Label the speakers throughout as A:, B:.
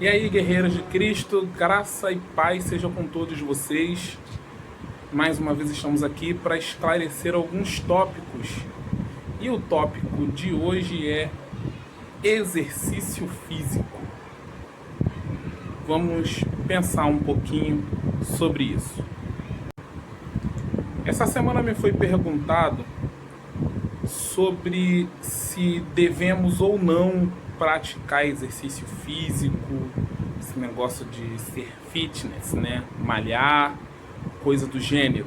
A: E aí, guerreiros de Cristo, graça e paz sejam com todos vocês. Mais uma vez estamos aqui para esclarecer alguns tópicos. E o tópico de hoje é exercício físico. Vamos pensar um pouquinho sobre isso. Essa semana me foi perguntado sobre se devemos ou não praticar exercício físico, esse negócio de ser fitness, né? Malhar, coisa do gênero.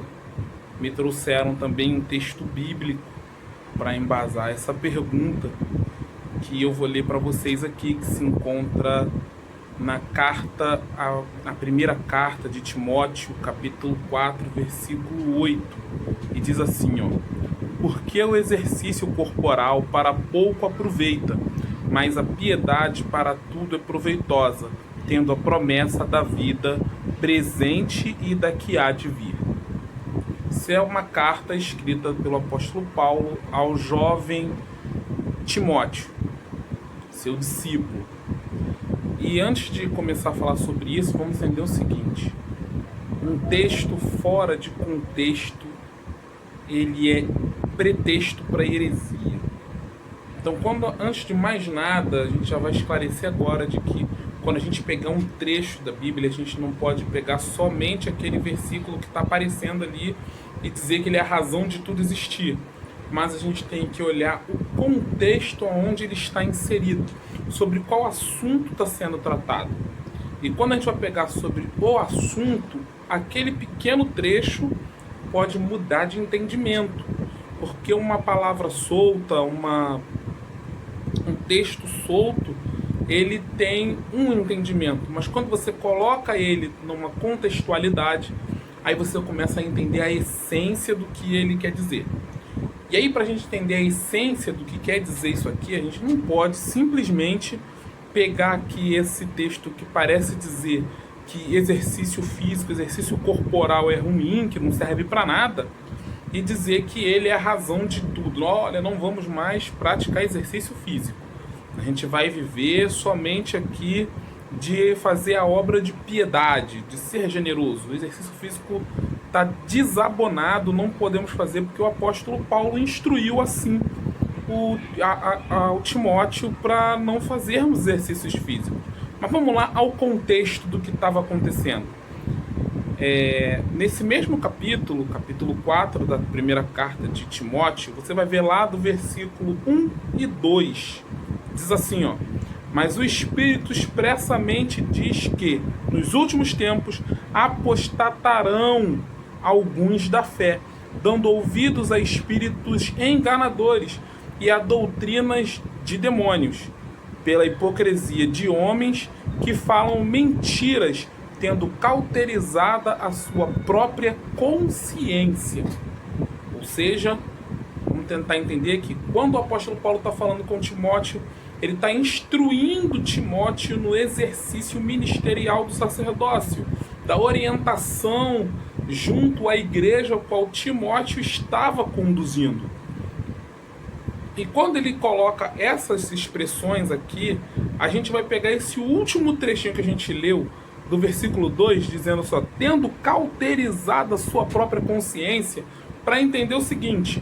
A: Me trouxeram também um texto bíblico para embasar essa pergunta, que eu vou ler para vocês aqui, que se encontra na primeira carta de Timóteo, capítulo 4, versículo 8, e diz assim, ó: porque o exercício corporal para pouco aproveita, mas a piedade para tudo é proveitosa, tendo a promessa da vida presente e da que há de vir. Isso é uma carta escrita pelo apóstolo Paulo ao jovem Timóteo, seu discípulo. E antes de começar a falar sobre isso, vamos entender o seguinte: um texto fora de contexto, ele é pretexto para heresia. Então, antes de mais nada, a gente já vai esclarecer agora de que quando a gente pegar um trecho da Bíblia, a gente não pode pegar somente aquele versículo que está aparecendo ali e dizer que ele é a razão de tudo existir. Mas a gente tem que olhar o contexto onde ele está inserido, sobre qual assunto está sendo tratado. E quando a gente vai pegar sobre o assunto, aquele pequeno trecho pode mudar de entendimento, porque uma palavra solta, um texto solto, ele tem um entendimento, mas quando você coloca ele numa contextualidade, aí você começa a entender a essência do que ele quer dizer. E aí, para a gente entender a essência do que quer dizer isso aqui, a gente não pode simplesmente pegar aqui esse texto que parece dizer que exercício físico, exercício corporal é ruim, que não serve para nada, e dizer que ele é a razão de tudo. Olha, não vamos mais praticar exercício físico. A gente vai viver somente aqui de fazer a obra de piedade, de ser generoso. O exercício físico está desabonado, não podemos fazer, porque o apóstolo Paulo instruiu assim o Timóteo para não fazermos exercícios físicos. Mas vamos lá ao contexto do que estava acontecendo. Nesse mesmo capítulo 4 da primeira carta de Timóteo, você vai ver lá do versículo 1 e 2. Diz assim, ó: mas o Espírito expressamente diz que, nos últimos tempos, apostatarão alguns da fé, dando ouvidos a espíritos enganadores e a doutrinas de demônios, pela hipocrisia de homens que falam mentiras, tendo cauterizada a sua própria consciência. Ou seja, vamos tentar entender que quando o apóstolo Paulo está falando com Timóteo, ele está instruindo Timóteo no exercício ministerial do sacerdócio, da orientação junto à igreja ao qual Timóteo estava conduzindo. E quando ele coloca essas expressões aqui, a gente vai pegar esse último trechinho que a gente leu, do versículo 2, dizendo só: tendo cauterizado a sua própria consciência, para entender o seguinte: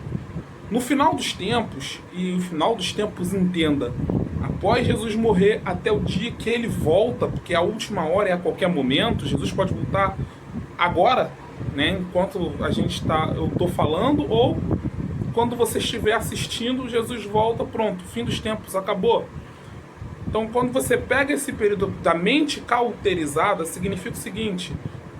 A: no final dos tempos, e no final dos tempos entenda, após Jesus morrer até o dia que ele volta, porque a última hora é a qualquer momento, Jesus pode voltar agora, né, enquanto eu estou falando, ou quando você estiver assistindo, Jesus volta, pronto, fim dos tempos, acabou. Então, quando você pega esse período da mente cauterizada, significa o seguinte: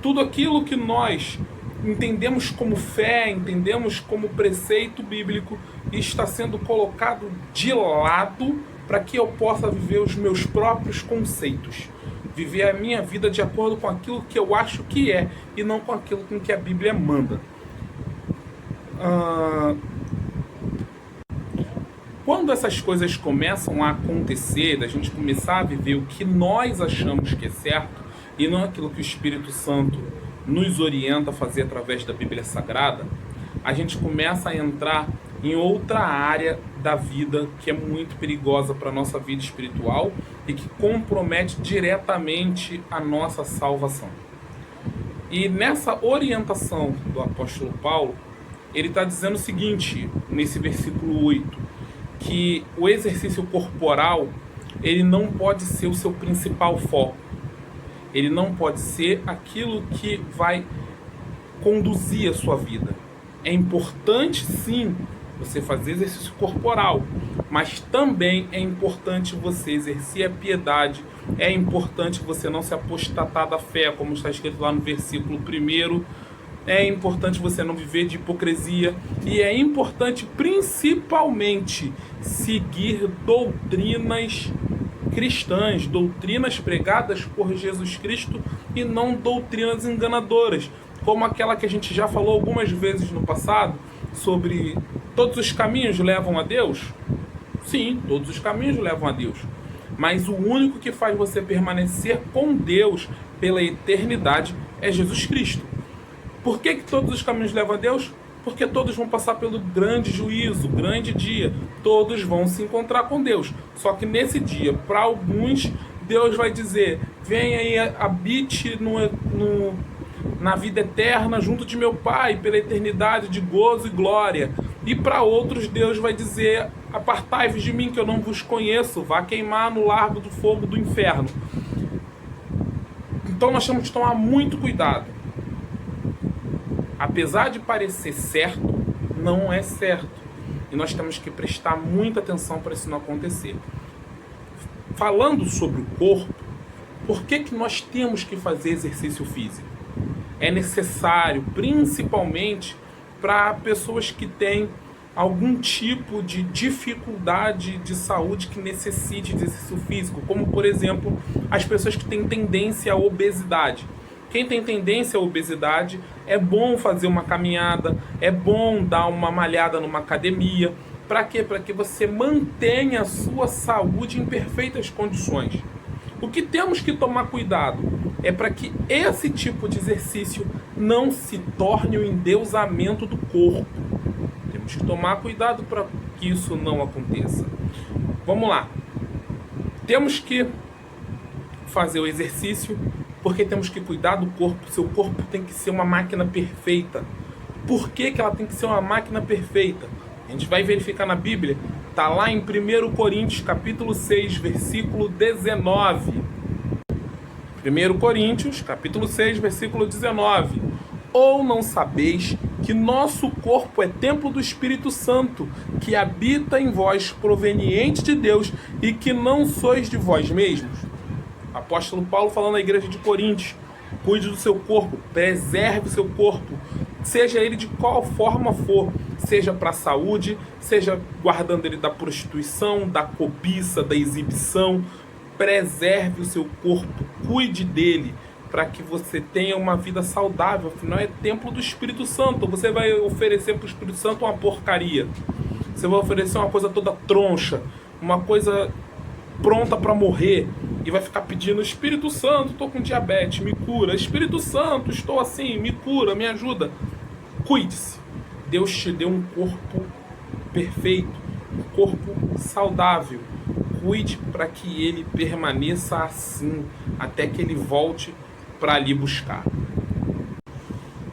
A: tudo aquilo que nós entendemos como fé, entendemos como preceito bíblico, está sendo colocado de lado para que eu possa viver os meus próprios conceitos, viver a minha vida de acordo com aquilo que eu acho que é, e não com aquilo com que a Bíblia manda. Quando essas coisas começam a acontecer, da gente começar a viver o que nós achamos que é certo, e não aquilo que o Espírito Santo nos orienta a fazer através da Bíblia Sagrada, a gente começa a entrar em outra área da vida que é muito perigosa para a nossa vida espiritual e que compromete diretamente a nossa salvação. E nessa orientação do apóstolo Paulo, ele está dizendo o seguinte, nesse versículo 8, que o exercício corporal, ele não pode ser o seu principal foco. Ele não pode ser aquilo que vai conduzir a sua vida. É importante, sim, você fazer exercício corporal, mas também é importante você exercer a piedade, é importante você não se apostatar da fé, como está escrito lá no versículo 1, é importante você não viver de hipocrisia, e é importante principalmente seguir doutrinas cristãs, doutrinas pregadas por Jesus Cristo e não doutrinas enganadoras, como aquela que a gente já falou algumas vezes no passado, sobre todos os caminhos levam a Deus. Sim, todos os caminhos levam a Deus, mas o único que faz você permanecer com Deus pela eternidade é Jesus Cristo. Por que todos os caminhos levam a Deus? Porque todos vão passar pelo grande juízo, grande dia. Todos vão se encontrar com Deus. Só que nesse dia, para alguns, Deus vai dizer: venha e habite na vida eterna junto de meu Pai, pela eternidade de gozo e glória. E para outros, Deus vai dizer: apartai-vos de mim, que eu não vos conheço, vá queimar no largo do fogo do inferno. Então nós temos que tomar muito cuidado. Apesar de parecer certo, não é certo. E nós temos que prestar muita atenção para isso não acontecer. Falando sobre o corpo, por que nós temos que fazer exercício físico? É necessário, principalmente para pessoas que têm algum tipo de dificuldade de saúde que necessite de exercício físico, como, por exemplo, as pessoas que têm tendência à obesidade. Quem tem tendência à obesidade, é bom fazer uma caminhada, é bom dar uma malhada numa academia. Para quê? Para que você mantenha a sua saúde em perfeitas condições. O que temos que tomar cuidado é para que esse tipo de exercício não se torne o endeusamento do corpo. Temos que tomar cuidado para que isso não aconteça. Vamos lá. Temos que fazer o exercício porque temos que cuidar do corpo. Seu corpo tem que ser uma máquina perfeita. Por que ela tem que ser uma máquina perfeita? A gente vai verificar na Bíblia. Está lá em 1 Coríntios, capítulo 6, versículo 19. 1 Coríntios, capítulo 6, versículo 19. Ou não sabeis que nosso corpo é templo do Espírito Santo, que habita em vós, proveniente de Deus, e que não sois de vós mesmos? Apóstolo Paulo falando à igreja de Coríntios: cuide do seu corpo, preserve o seu corpo, seja ele de qual forma for, seja para a saúde, seja guardando ele da prostituição, da cobiça, da exibição. Preserve o seu corpo, cuide dele, para que você tenha uma vida saudável. Afinal, é templo do Espírito Santo. Você vai oferecer para o Espírito Santo uma porcaria, você vai oferecer uma coisa toda troncha, uma coisa pronta para morrer, e vai ficar pedindo: Espírito Santo, estou com diabetes, me cura. Espírito Santo, estou assim, me cura, me ajuda. Cuide-se. Deus te deu um corpo perfeito, um corpo saudável. Cuide para que ele permaneça assim, até que ele volte para lhe buscar.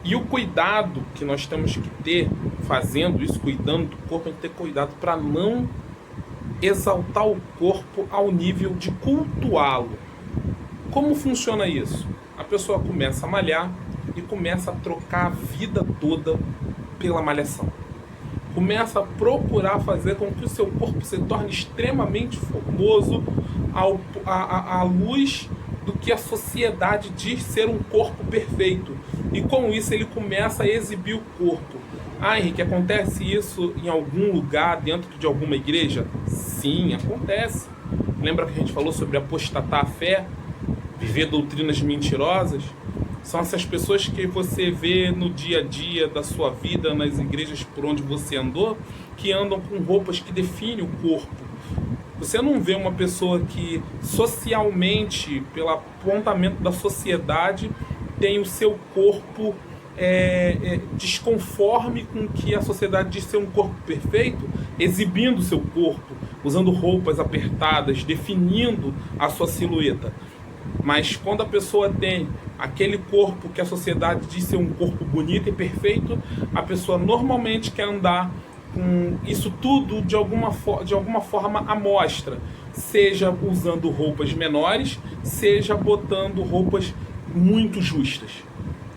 A: E o cuidado que nós temos que ter, fazendo isso, cuidando do corpo, é ter cuidado para não exaltar o corpo ao nível de cultuá-lo. Como funciona isso? A pessoa começa a malhar e começa a trocar a vida toda pela malhação. Começa a procurar fazer com que o seu corpo se torne extremamente formoso à luz do que a sociedade diz ser um corpo perfeito. E com isso ele começa a exibir o corpo. Ah, Henrique, acontece isso em algum lugar, dentro de alguma igreja? Sim, acontece. Lembra que a gente falou sobre apostatar a fé? Viver doutrinas mentirosas? São essas pessoas que você vê no dia a dia da sua vida, nas igrejas por onde você andou, que andam com roupas que definem o corpo. Você não vê uma pessoa que socialmente, pelo apontamento da sociedade, tem o seu corpo desconforme com o que a sociedade diz ser um corpo perfeito, exibindo o seu corpo, usando roupas apertadas, definindo a sua silhueta. Mas quando a pessoa tem aquele corpo que a sociedade diz ser um corpo bonito e perfeito, a pessoa normalmente quer andar com isso tudo de alguma forma à mostra, seja usando roupas menores, seja botando roupas muito justas.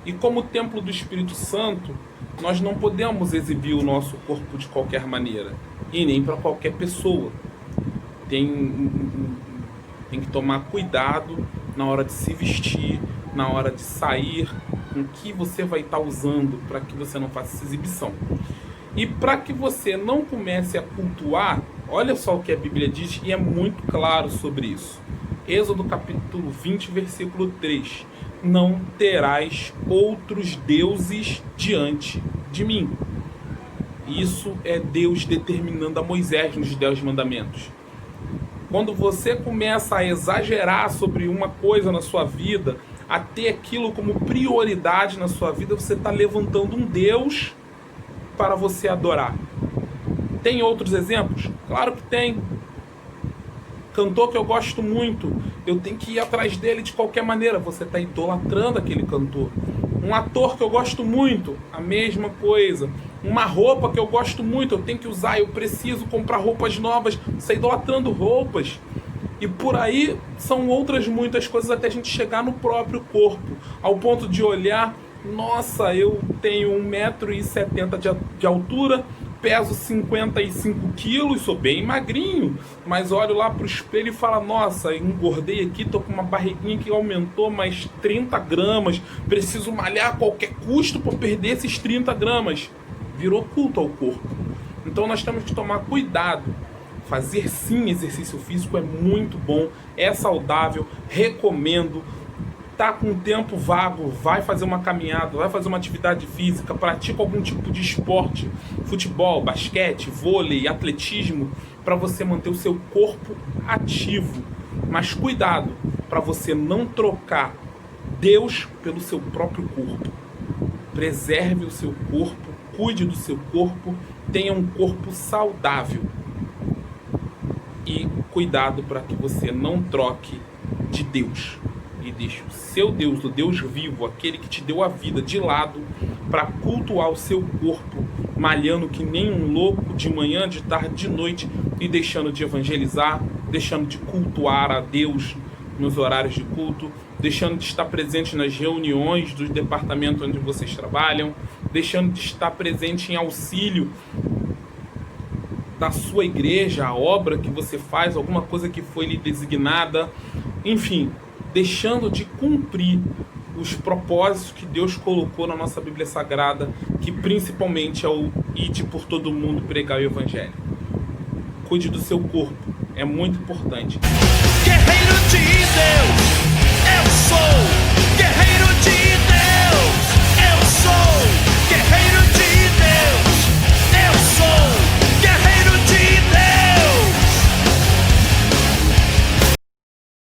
A: E como templo do Espírito Santo, nós não podemos exibir o nosso corpo de qualquer maneira, e nem para qualquer pessoa. Tem que tomar cuidado na hora de se vestir, na hora de sair, com o que você vai estar usando para que você não faça essa exibição. E para que você não comece a cultuar, olha só o que a Bíblia diz, e é muito claro sobre isso. Êxodo capítulo 20, versículo 3. Não terás outros deuses diante de mim. Isso é Deus determinando a Moisés nos 10 mandamentos. Quando você começa a exagerar sobre uma coisa na sua vida, a ter aquilo como prioridade na sua vida, você está levantando um Deus para você adorar. Tem outros exemplos? Claro que tem. Cantor que eu gosto muito, eu tenho que ir atrás dele de qualquer maneira. Você está idolatrando aquele cantor. Um ator que eu gosto muito, a mesma coisa. Uma roupa que eu gosto muito, eu tenho que usar, eu preciso comprar roupas novas. Você está idolatrando roupas. E por aí são outras muitas coisas até a gente chegar no próprio corpo, ao ponto de olhar, nossa, eu tenho 1,70 m de altura, peso 55 quilos, sou bem magrinho, mas olho lá pro espelho e falo, nossa, engordei aqui, tô com uma barriguinha que aumentou mais 30 gramas, preciso malhar a qualquer custo para perder esses 30 gramas. Virou culto ao corpo. Então nós temos que tomar cuidado. Fazer sim exercício físico é muito bom, é saudável, recomendo. Tá com tempo vago, vai fazer uma caminhada, vai fazer uma atividade física, pratica algum tipo de esporte, futebol, basquete, vôlei, atletismo, para você manter o seu corpo ativo. Mas cuidado, para você não trocar Deus pelo seu próprio corpo. Preserve o seu corpo, cuide do seu corpo, tenha um corpo saudável. E cuidado para que você não troque de Deus. E deixe o seu Deus, o Deus vivo, aquele que te deu a vida, de lado, para cultuar o seu corpo, malhando que nem um louco, de manhã, de tarde, de noite, e deixando de evangelizar, deixando de cultuar a Deus nos horários de culto, deixando de estar presente nas reuniões dos departamentos onde vocês trabalham, deixando de estar presente em auxílio da sua igreja, a obra que você faz, alguma coisa que foi lhe designada, enfim, deixando de cumprir os propósitos que Deus colocou na nossa Bíblia Sagrada, que principalmente é o ide por todo mundo pregar o Evangelho. Cuide do seu corpo, é muito importante.
B: Guerreiro de Deus, eu sou guerreiro.